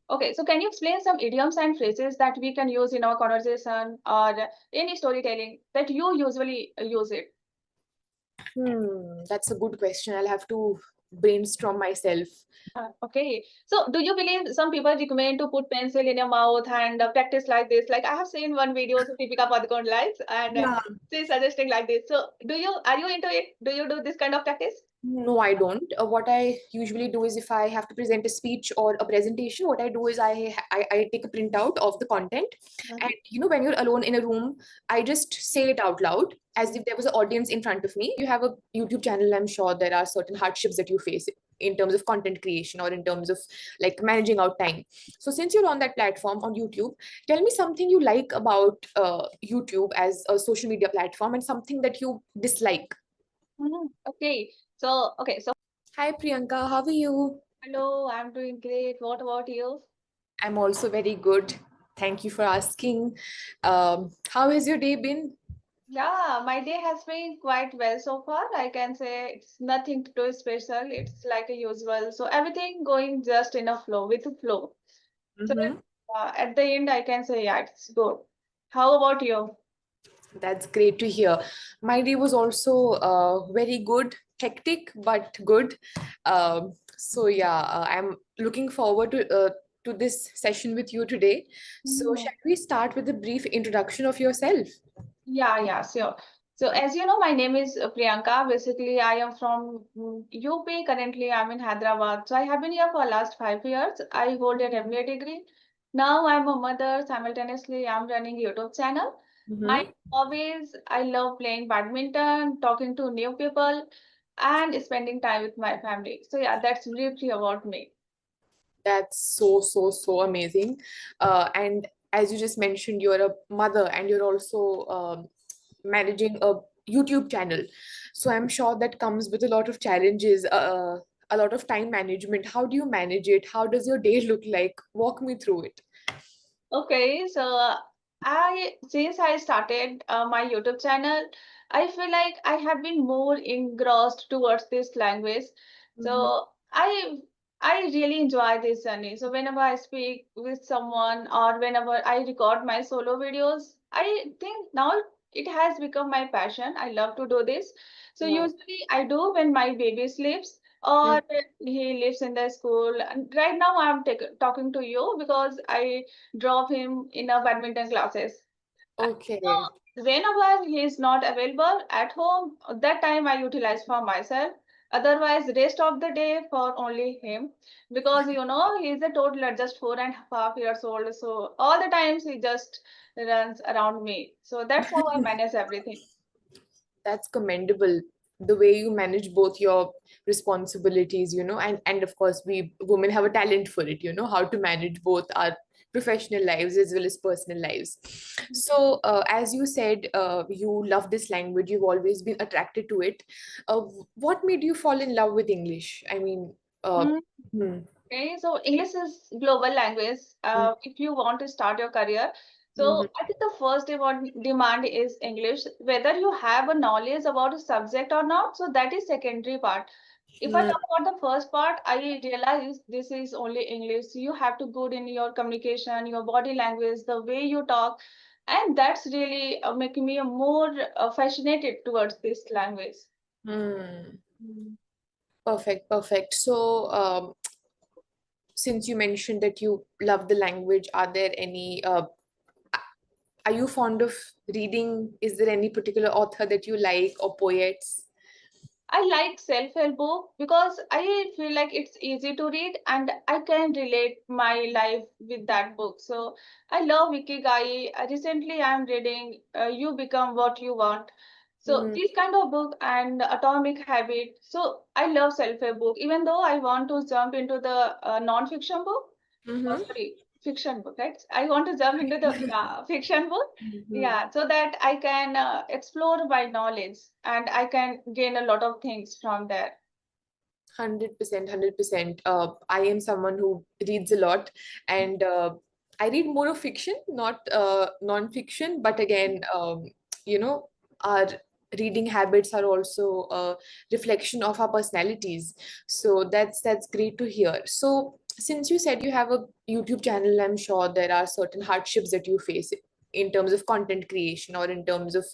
Okay, so can you explain some idioms and phrases that we can use in our conversation or any storytelling that you usually use it? That's a good question. I'll have to brainstorm myself. Okay, so do you believe some people recommend to put pencil in your mouth and practice like this? Like I have seen one video of Deepika Padukone likes and Yeah. she's suggesting like this. So are you into it? Do you do this kind of practice? No, I don't. What I usually do is if I have to present a speech or a presentation, what I do is I take a printout of the content. And when you're alone in a room, I just say it out loud as if there was an audience in front of me. You have a YouTube channel, I'm sure there are certain hardships that you face in terms of content creation or in terms of like managing out time. So since you're on that platform on YouTube, tell me something you like about YouTube as a social media platform and something that you dislike. Okay, so Hi Priyanka, how are you? hello, I'm doing great. What about you? I'm also very good. Thank you for asking. How has your day been? Yeah, my day has been quite well so far. I can say it's nothing too special. It's like a usual. So everything going just in a flow with the flow. So Mm-hmm. at the end, I can say, yeah, it's good. How about you? That's great to hear. My day was also very good, hectic but good. I'm looking forward to this session with you today. So, Mhm. shall we start with a brief introduction of yourself? Yeah, sure. So as you know, my name is Priyanka. Basically, I am from UP. Currently, I'm in Hyderabad. So I have been here for last 5 years. I hold an MBA degree. Now I'm a mother. Simultaneously, I'm running YouTube channel. My Mm-hmm. hobbies, I love playing badminton, talking to new people, and spending time with my family. So yeah, that's briefly about me. That's so amazing. And as you just mentioned, you're a mother and you're also managing a YouTube channel. So I'm sure that comes with a lot of challenges, a lot of time management. How do you manage it? How does your day look like? Walk me through it. Okay, so I since I started my YouTube channel, I feel like I have been more engrossed towards this language. Mhm. So I really enjoy this journey. So whenever I speak with someone or whenever I record my solo videos, I think now it has become my passion. I love to do this. So Wow. usually I do when my baby sleeps or he lives in the school. And right now I'm talking to you because I drop him in a badminton classes. Okay. So whenever he is not available at home, that time I utilize for myself. Otherwise, rest of the day for only him because he is a toddler, just 4.5 years old. So all the times he just runs around me. So that's how I manage everything. That's commendable. The way you manage both your responsibilities, and of course, we women have a talent for it, how to manage both our professional lives as well as personal lives. So, as you said, you love this language, you've always been attracted to it. Uh, what made you fall in love with English? I mean, uh, Mm, hmm, Okay, so English is global language. If you want to start your career, mhm, so I think the first demand is English. Whether you have a knowledge about a subject or not, so that is secondary part. If I hmm, talk about the first part, I realize this is only English. You have to good in your communication, your body language, the way you talk, and that's really making me more fascinated towards this language. hmm. Mm. Perfect, perfect. So, since you mentioned that you love the language, are there any are you fond of reading? Is there any particular author that you like or poets? I like self-help book because I feel like it's easy to read and I can relate my life with that book. So I love Ikigai. Recently, I'm reading You Become What You Want. So Mm, this kind of book and Atomic Habit. So I love self-help book. Even though I want to jump into the non-fiction book, mhm. sorry, fiction book, right? I want to jump into the fiction book. Mhm. Yeah, so that I can explore my knowledge and I can gain a lot of things from there. 100%, 100%. I am someone who reads a lot, and I read more of fiction, not non-fiction. But again, our reading habits are also a reflection of our personalities. So that's great to hear. So since you said you have a YouTube channel, I'm sure there are certain hardships that you face in terms of content creation or in terms of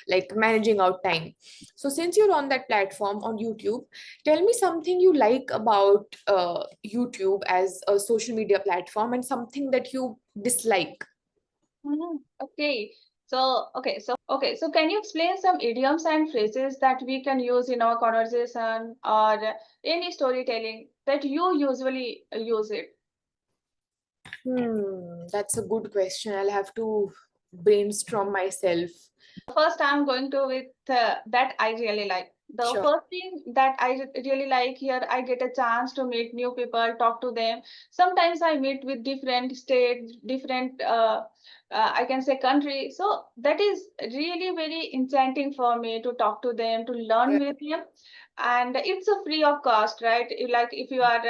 like managing out time. So since you're on that platform on YouTube, tell me something you like about YouTube as a social media platform and something that you dislike. Okay. So can you explain some idioms and phrases that we can use in our conversation or any storytelling that you usually use it? That's a good question. I'll have to brainstorm myself. First, I'm going to with that I really like. The Sure. first thing that I really like here, I get a chance to meet new people, talk to them. Sometimes I meet with different states, different, I can say country. So that is really very enchanting for me to talk to them, to learn Right. with them. And it's a free of cost, right? Like if you are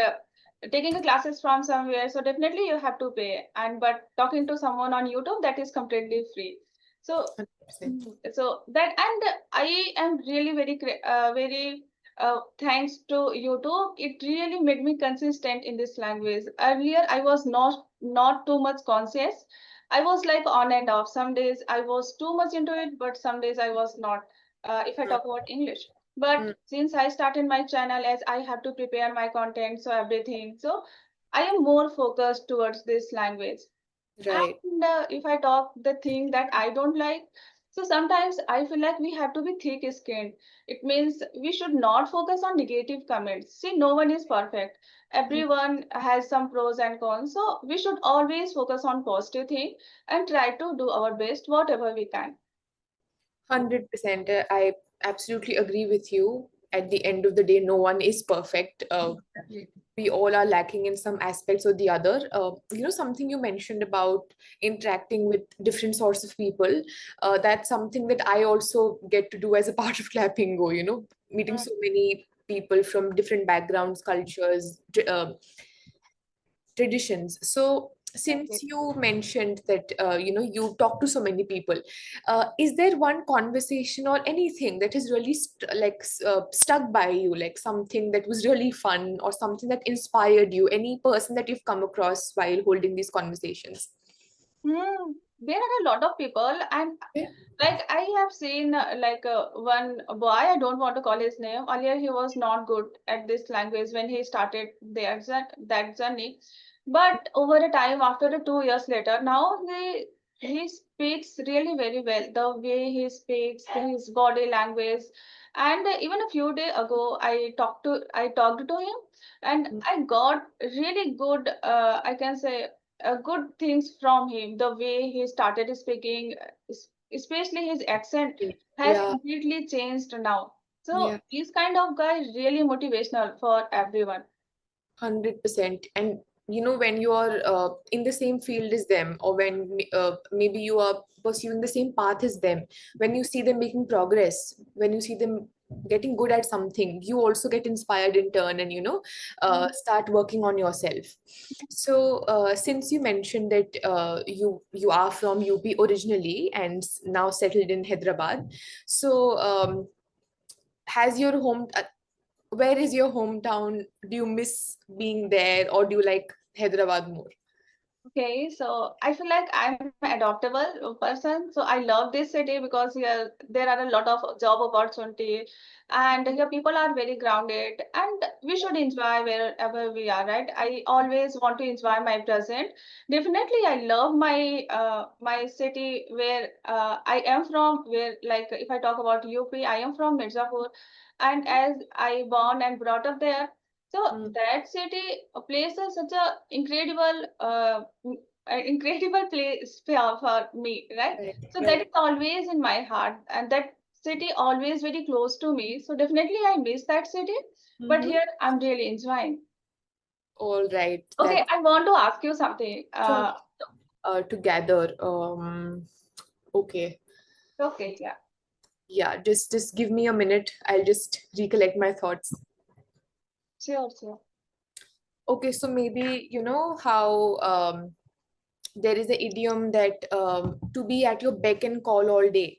taking a classes from somewhere, so definitely you have to pay. And but talking to someone on YouTube, that is completely free. So 100%. so that and I am really very thanks to YouTube. It really made me consistent in this language. Earlier, I was not too much conscious. I was like on and off. Some days I was too much into it, but some days I was not. If I talk about English, but Mm, since I started my channel, as I have to prepare my content, so everything, so I am more focused towards this language. right. And if I talk the thing that I don't like, so sometimes I feel like we have to be thick skinned. It means we should not focus on negative comments. See, no one is perfect. Everyone has some pros and cons. So we should always focus on positive thing and try to do our best, whatever we can. 100%. I absolutely agree with you. At the end of the day, no one is perfect. We all are lacking in some aspects or the other. Something you mentioned about interacting with different sorts of people, that's something that I also get to do as a part of Clappingo, meeting Mm, so many people from different backgrounds, cultures, traditions. So exactly. since you mentioned that you talk to so many people, is there one conversation or anything that is really stuck by you, like something that was really fun or something that inspired you, any person that you've come across while holding these conversations? There are a lot of people, and Yeah. like I have seen one boy, I don't want to call his name. Earlier, he was not good at this language when he started that journey. But over a time, after the 2 years later, now he speaks really very well. The way he speaks, his body language, and even a few days ago, I talked to him, and I got really good. I can say good things from him. The way he started speaking, especially his accent, has Yeah, completely changed now. So yeah. this kind of guy is really motivational for everyone. 100%. And when you are in the same field as them, or when maybe you are pursuing the same path as them, when you see them making progress, when you see them getting good at something, you also get inspired in turn and start working on yourself. So since you mentioned that you are from UP originally and now settled in Hyderabad, so has your home where is your hometown? Do you miss being there or do you like Hyderabad more? Okay, so I feel like I'm an adaptable person. So I love this city because here there are a lot of job opportunity, and here people are very grounded, and we should enjoy wherever we are, right? I always want to enjoy my present. Definitely, I love my city where I am from. Where like if I talk about UP, I am from Mirzapur, and as I born and brought up there. So Mm, that city places such a incredible place for me, right? right, So that right. is always in my heart, and that city always very close to me. So definitely I miss that city, but Mm-hmm. here I'm really enjoying. All right. Okay, That's I want to ask you something. sure. To gather. Okay. Okay, yeah, Yeah, just give me a minute. I'll just recollect my thoughts. sure, sure. Okay, so maybe you know how there is an idiom that to be at your beck and call all day.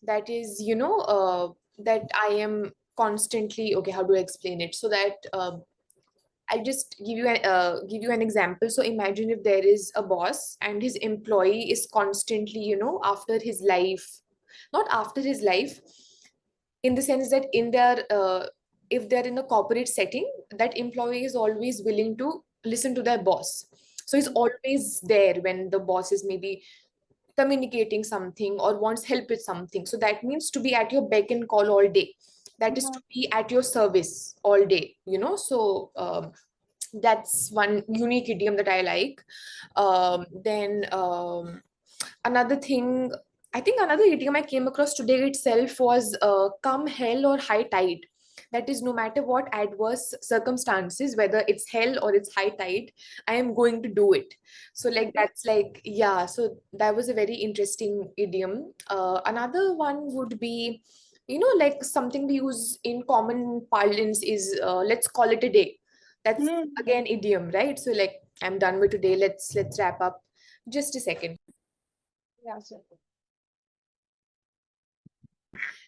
That is, that I am constantly, okay, how do I explain it? So that I'll just give you an example. So imagine if there is a boss and his employee is constantly, after his life, not after his life, in the sense that in their if they're in a corporate setting, that employee is always willing to listen to their boss. So he's always there when the boss is maybe communicating something or wants help with something. So that means to be at your beck and call all day. That is to Mhm. be at your service all day. So that's one unique idiom that I like. Then another thing, I think another idiom I came across today itself was come hell or high tide. That is, no matter what adverse circumstances, whether it's hell or it's high tide, I am going to do it. So, like, Okay. that's like, yeah, so that was a very interesting idiom. Another one would be, like something we use in common parlance is let's call it a day. That's Hmm. again idiom, right? So, like, I'm done with today. Let's wrap up. Just a second. Yeah, sure.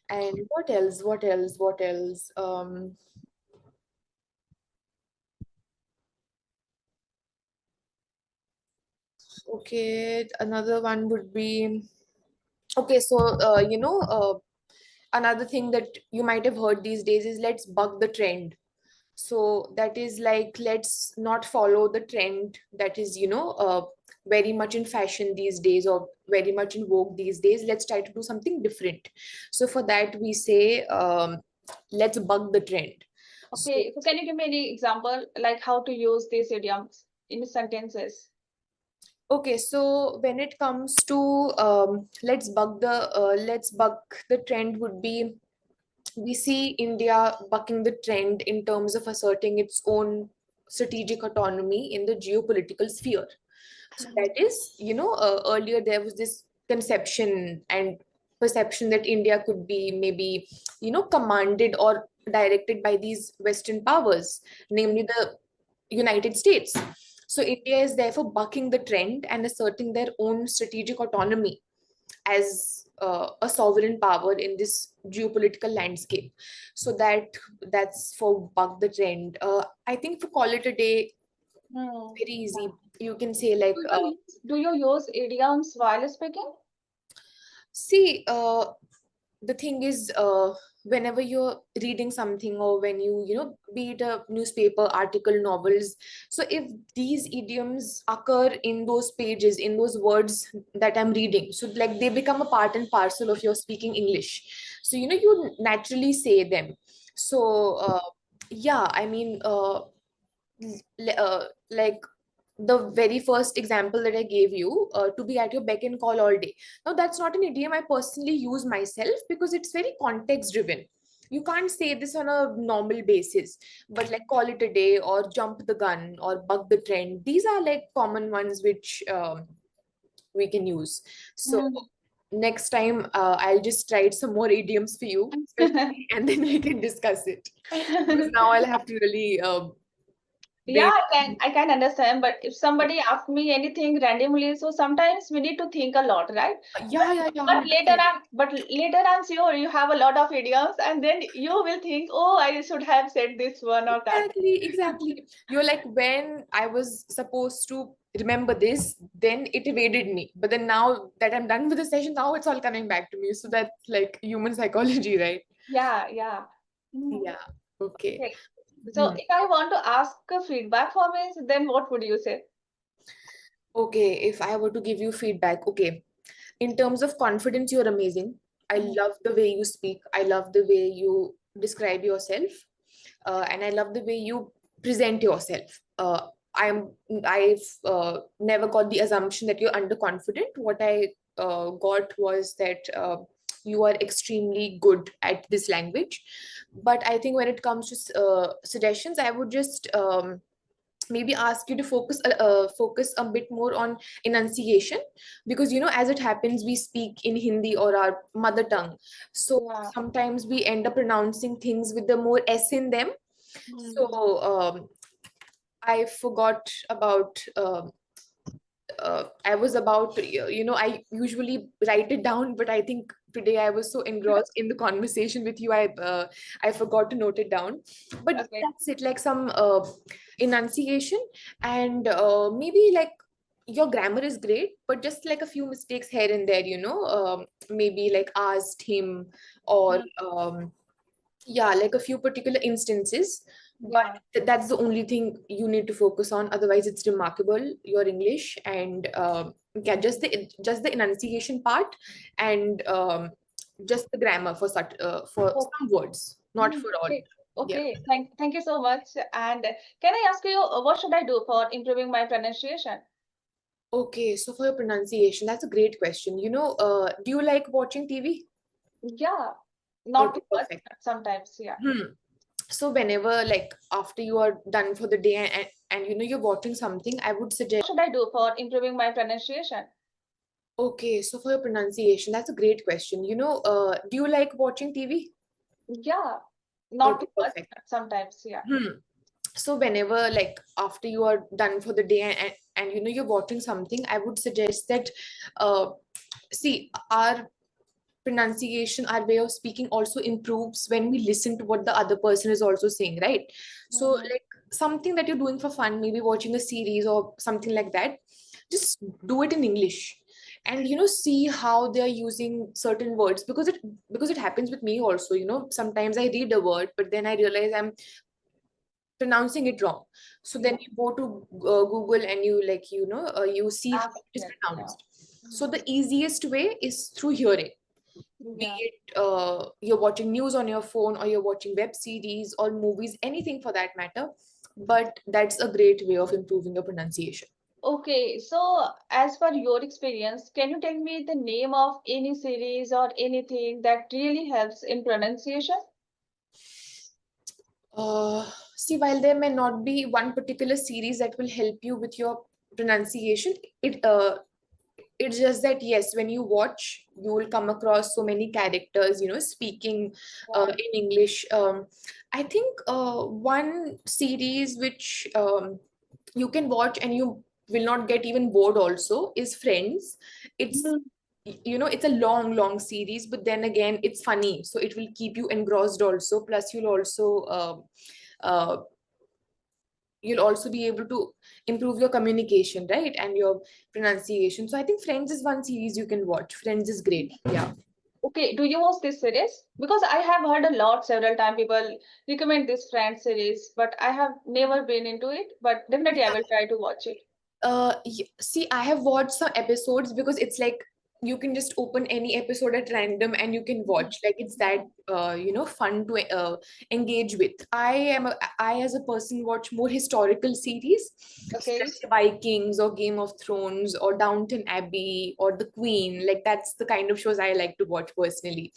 And what else? What else? What else? Okay, another one would be okay. So, another thing that you might have heard these days is let's buck the trend. So that is like let's not follow the trend that is, very much in fashion these days or very much in vogue these days. Let's try to do something different. So for that, we say, let's buck the trend. So, Okay, so can you give me any example, like how to use these idioms in sentences? okay, so when it comes to let's buck the trend would be we see India bucking the trend in terms of asserting its own strategic autonomy in the geopolitical sphere. So Mhm. that is, earlier there was this conception and perception that India could be maybe, commanded or directed by these Western powers, namely the United States. So India is therefore bucking the trend and asserting their own strategic autonomy as a sovereign power in this geopolitical landscape. So that's for buck the trend. I think to call it a day, Hmm. very Yeah. easy. You can say like, Do you use idioms while speaking? see, the thing is, whenever you're reading something or when be it a newspaper article, novels, so if these idioms occur in those pages, in those words that I'm reading, so like they become a part and parcel of your speaking English. So you naturally say them. So yeah, I mean, like the very first example that I gave you, to be at your beck and call all day. Now, that's not an idiom I personally use myself because it's very context driven. You can't say this on a normal basis, but like call it a day or jump the gun or buck the trend. These are like common ones which we can use. So Hmm. next time, I'll just write some more idioms for you, especially, and then we can discuss it. Because now I'll have to really Yeah, wait. I can understand, but if somebody asks me anything randomly, so sometimes we need to think a lot, right? But Yeah, but later 100%. on, sure, you have a lot of idioms, and then you will think, oh, I should have said this one or that. Exactly. You're like, when I was supposed to remember this, then it evaded me. But then now that I'm done with the session, now it's all coming back to me. So that's like human psychology, right? Yeah, yeah. Mhm. Yeah. Okay. Okay. So Hmm. if I want to ask a feedback for me, then what would you say? Okay. If I were to give you feedback, okay. In terms of confidence, you're amazing. I Mhm. love the way you speak. I love the way you describe yourself. And I love the way you present yourself. I'm I've never got the assumption that you're underconfident. What I got was that you are extremely good at this language. But I think when it comes to suggestions, I would just maybe ask you to focus a bit more on enunciation, because as it happens we speak in Hindi or our mother tongue, so Yeah. sometimes we end up pronouncing things with the more s in them. So Mhm. I forgot about I was about to, I usually write it down, but I think today I was so engrossed in the conversation with you, I forgot to note it down. But Okay. that's it, like some enunciation, and maybe like your grammar is great, but just like a few mistakes here and there, maybe like asked him, or yeah, like a few particular instances. But Yeah. that's the only thing you need to focus on. Otherwise, it's remarkable, your English. And yeah, just the enunciation part, and just the grammar for such for Oh, some words, not for all. okay. Yeah. Okay. Thank you so much. And can I ask you, what should I do for improving my pronunciation? Okay, so for your pronunciation, that's a great question. Do you like watching TV? Yeah, not Okay, too much, perfect. but sometimes, yeah. So whenever, like, after you are done for the day, and you're watching something, I would suggest. What should I do for improving my pronunciation? Okay, so for your pronunciation, that's a great question. Do you like watching TV? Yeah, not Okay, too much, perfect. but sometimes, yeah. So whenever, like, after you are done for the day, and you're watching something, I would suggest that, see, our pronunciation, our way of speaking also improves when we listen to what the other person is also saying, right? So, Mhm. like, something that you're doing for fun, maybe watching a series or something like that, just do it in English, and see how they're using certain words, because it happens with me also. Sometimes I read a word, but then I realize I'm pronouncing it wrong. So then Yeah, you go to Google, and you, like, you see how ask it is it, yeah. pronounced. So Mhm. the easiest way is through hearing, be Yeah. it you're watching news on your phone, or you're watching web series or movies, anything for that matter. But that's a great way of improving your pronunciation. Okay, so as per your experience, can you tell me the name of any series or anything that really helps in pronunciation? See, while there may not be one particular series that will help you with your pronunciation, it's just that, yes, when you watch, you will come across so many characters, speaking Yeah. in English. I think one series which you can watch and you will not get even bored also is Friends. It's Mm. it's a long series, but then again, it's funny, so it will keep you engrossed also. Plus, uh, you'll also be able to improve your communication, right, and your pronunciation. So I think Friends is one series you can watch. Friends is great. Yeah. Okay, do you watch this series? Because I have heard a lot several times people recommend this Friends series, but I have never been into it. But definitely I will try to watch it. See, I have watched some episodes, because it's like you can just open any episode at random and you can watch. Like, it's that fun to engage with. I as a person watch more historical series, so Okay. let's say Vikings or Game of Thrones or Downton Abbey or The Queen. Like, that's the kind of shows I like to watch personally.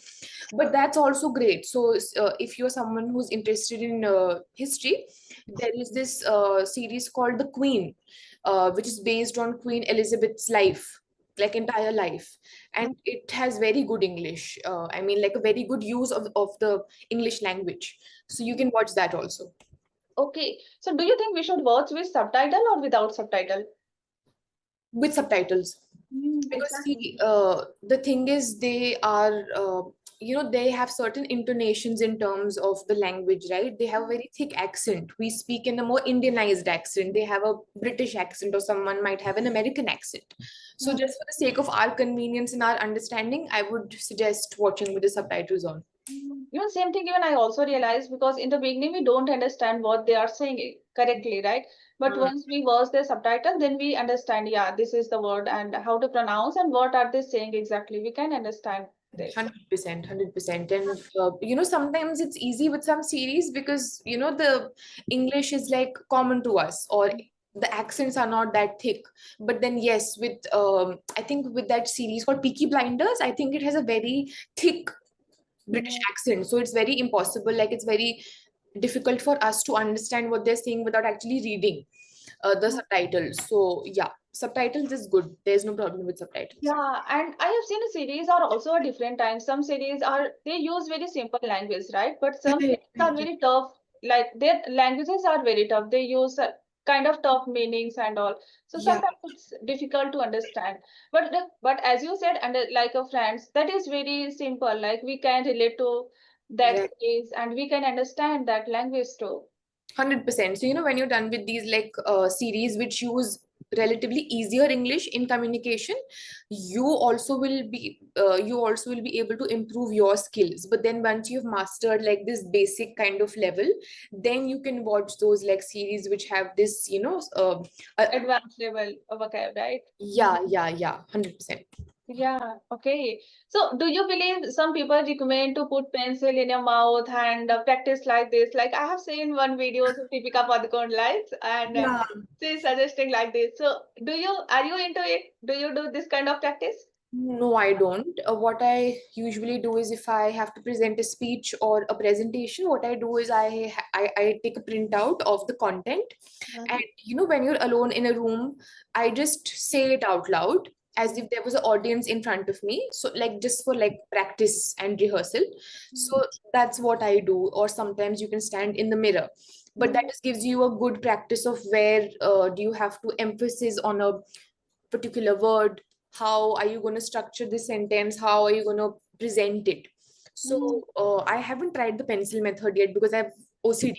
But that's also great. So if you're someone who's interested in history, there is this series called The Queen, which is based on Queen Elizabeth's life, like entire life. And it has very good English. I mean, like a very good use of the English language. So you can watch that also Okay. So do you think we should watch with subtitle or without subtitle? with subtitles. Because, Exactly. see, the thing is, they are they have certain intonations in terms of the language, right? They have a very thick accent. We speak in a more Indianized accent. They have a British accent, or someone might have an American accent. So Mm. just for the sake of our convenience and our understanding, I would suggest watching with the subtitles on. Even same thing, even I also realized because in the beginning we don't understand what they are saying correctly, right? But Mm. once we watch the subtitle, then we understand, yeah, this is the word and how to pronounce and what are they saying exactly. We can understand this. 100%, 100%. And sometimes it's easy with some series, because the English is like common to us, or the accents are not that thick. But then, yes, with I think with that series called Peaky Blinders, I think it has a very thick British Mhm. accent. So it's very impossible, like, it's very difficult for us to understand what they're saying without actually reading the subtitles. So yeah, subtitles is good. There's no problem with subtitles. Yeah, and I have seen a series are also a different times. Some series are they use very simple language, right? But some Right, series are right, right. very tough. Like their languages are very tough. They use kind of tough meanings and all. So Yeah, sometimes it's difficult to understand. But as you said, and like a friends, that is very simple. Like we can relate to that right. case and we can understand that language too. 100%. So, when you're done with these like series which use relatively easier English in communication, you also will be able to improve your skills. But then once you've mastered like this basic kind of level, then you can watch those like series which have this, Advanced level of vocab, right? yeah, 100%. Yeah, okay. So, do you believe some people recommend to put pencil in your mouth and practice like this? Like I have seen one video of Deepika Padukone likes, and Yeah. she's suggesting like this. So, are you into it? Do you do this kind of practice? No, I don't. What I usually do is if I have to present a speech or a presentation, what I do is I take a printout of the content. And when you're alone in a room, I just say it out loud as if there was an audience in front of me. So like just for like practice and rehearsal. So that's what I do. Or sometimes you can stand in the mirror. But that just gives you a good practice of where do you have to emphasis on a particular word, how are you going to structure the sentence, how are you going to present it. So I haven't tried the pencil method yet because I have OCD,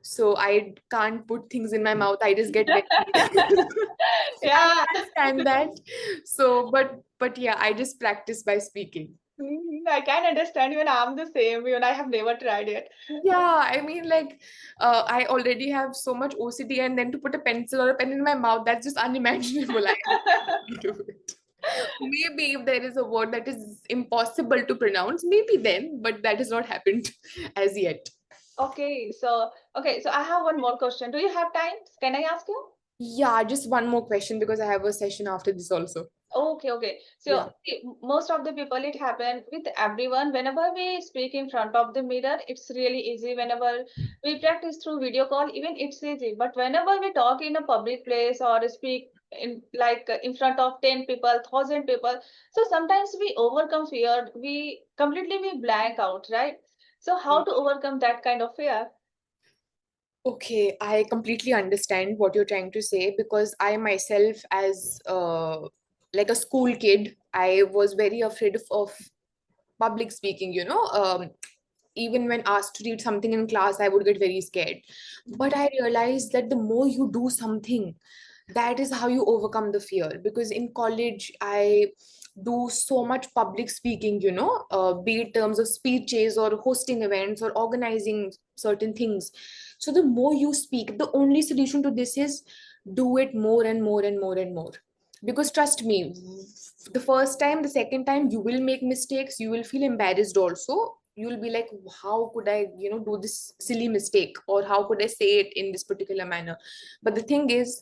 so I can't put things in my mouth, I just get very I Yeah. can't stand that. So but yeah, I just practice by speaking. I can understand. Even I'm the same. Even I have never tried it. Yeah, I mean, like, I already have so much OCD, and then to put a pencil or a pen in my mouth, that's just unimaginable. I can't do it. Maybe if there is a word that is impossible to pronounce, maybe then, but that has not happened as yet. Okay, so I have one more question. Do you have time? Can I ask you? Yeah, just one more question because I have a session after this also. Okay. Yeah. So most of the people, it happen with everyone. Whenever we speak in front of the mirror, it's really easy. Whenever we practice through video call, even it's easy. But whenever we talk in a public place or speak in like in front of 10 people, 1,000 people, so sometimes we overcome fear. We blank out, right? So how to overcome that kind of fear? Okay, I completely understand what you're trying to say because I myself, as like a school kid, I was very afraid of public speaking, even when asked to read something in class, I would get very scared. But I realized that the more you do something, that is how you overcome the fear. Because in college, I do so much public speaking, be it terms of speeches or hosting events or organizing certain things. So the more you speak, the only solution to this is do it more and more and more and more. Because trust me, the first time, the second time, you will make mistakes, you will feel embarrassed also. You'll be like, how could I, do this silly mistake, or how could I say it in this particular manner? But the thing is,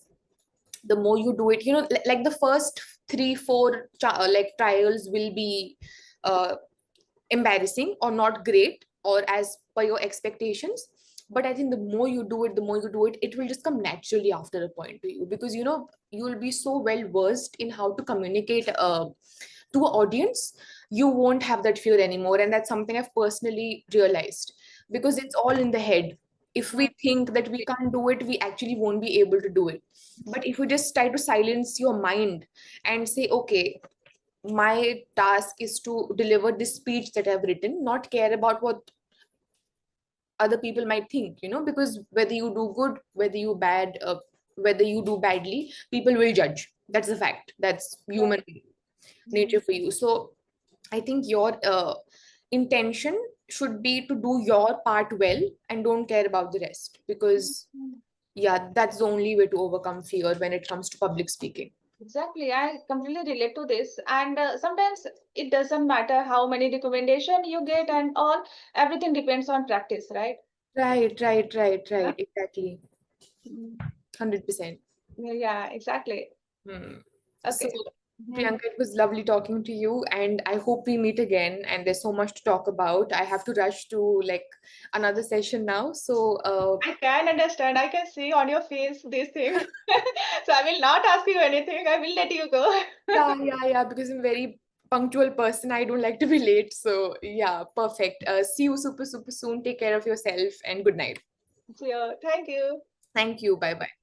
the more you do it, like the first 3 4 like trials will be uh, embarrassing or not great or as per your expectations. But I think the more you do it, it will just come naturally after a point to you, because you will be so well versed in how to communicate to an audience. You won't have that fear anymore, and that's something I've personally realized, because it's all in the head. If we think that we can't do it, we actually won't be able to do it. But if you just try to silence your mind and say, okay, my task is to deliver this speech that I've written, not care about what other people might think, because whether you do good, whether you do badly, people will judge. That's a fact. That's human nature for you. So I think your intention should be to do your part well and don't care about the rest, because yeah, that's the only way to overcome fear when it comes to public speaking. Exactly, I completely relate to this. And sometimes it doesn't matter how many recommendation you get and all, everything depends on practice, right? Yeah. Right. Exactly. Mm. 100%. Yeah, exactly. Hmm. So, Okay. Mhm. Priyanka, it was lovely talking to you, and I hope we meet again. And there's so much to talk about. I have to rush to like another session now. So, I can understand. I can see on your face these things. So I will not ask you anything. I will let you go. yeah, because I'm a very punctual person. I don't like to be late. So, yeah, perfect. See you super soon. Take care of yourself, and good night. So, thank you. Thank you. Bye bye.